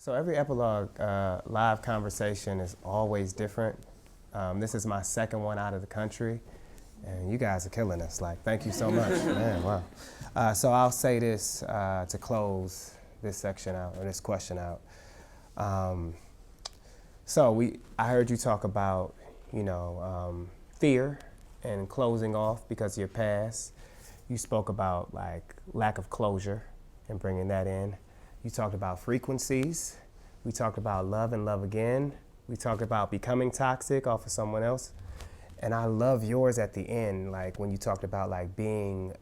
So every Epilogue live conversation is always different. This is my second one out of the country, and you guys are killing us. Like, thank you so much. Man, wow. So I'll say this to close this section out, or this question out. I heard you talk about, fear and closing off because of your past. You spoke about like lack of closure and bringing that in. You talked about frequencies. We talked about love and love again. We talked about becoming toxic off of someone else. And I love yours at the end, like when you talked about like being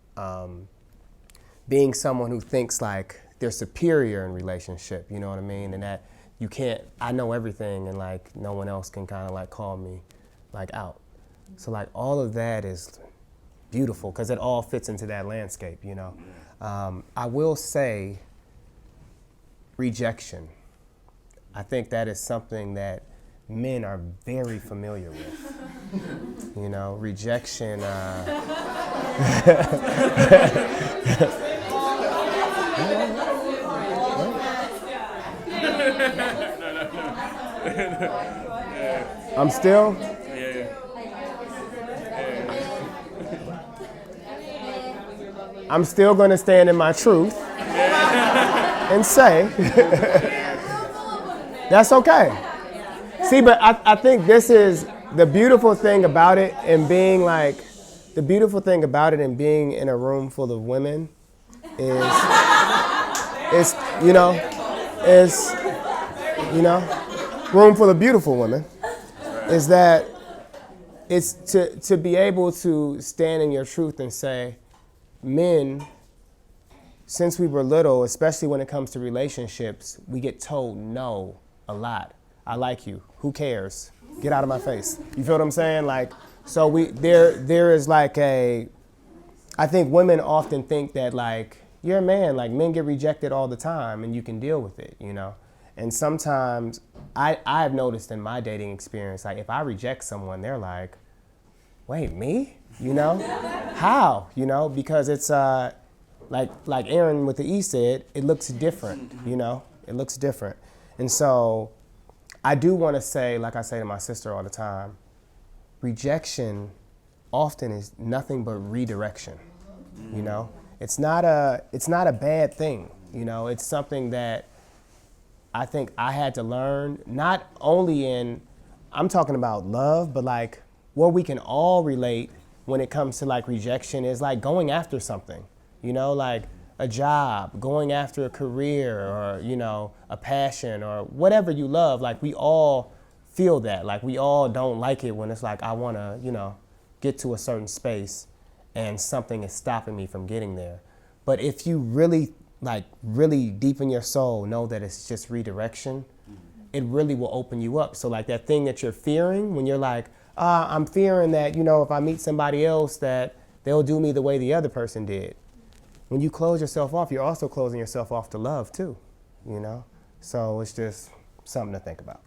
someone who thinks like they're superior in relationship, you know what I mean? And that you can't, I know everything and like no one else can kind of like call me like out. So like all of that is beautiful because it all fits into that landscape, you know? I will say rejection. I think that is something that men are very familiar with. You know, rejection. I'm still? I'm still going to stand in my truth and say, that's okay. See, but I think this is the beautiful thing about it and being like, the beautiful thing about it and being in a room full of women is room full of beautiful women, is that it's to be able to stand in your truth and say, men, since we were little, especially when it comes to relationships, we get told no a lot. I like you. Who cares? Get out of my face. You feel what I'm saying? Like, so there is like I think women often think that like, you're a man, like men get rejected all the time and you can deal with it, you know? And sometimes I've noticed in my dating experience, like if I reject someone, they're like, wait, me? You know? How? You know, because it's like Aaron with the E said, it looks different, you know? It looks different. And so I do want to say, like I say to my sister all the time, rejection often is nothing but redirection, you know? It's not a bad thing, you know? It's something that I think I had to learn, not only in, I'm talking about love, but like what we can all relate when it comes to like rejection is like going after something, you know, like a job, going after a career or, you know, a passion or whatever you love. Like we all feel that. Like we all don't like it when it's like, I want to, you know, get to a certain space and something is stopping me from getting there. But if you really deep in your soul know that it's just redirection, it really will open you up. So like that thing that you're fearing when you're like, I'm fearing that, you know, if I meet somebody else that they'll do me the way the other person did. When you close yourself off, you're also closing yourself off to love too, you know? So it's just something to think about.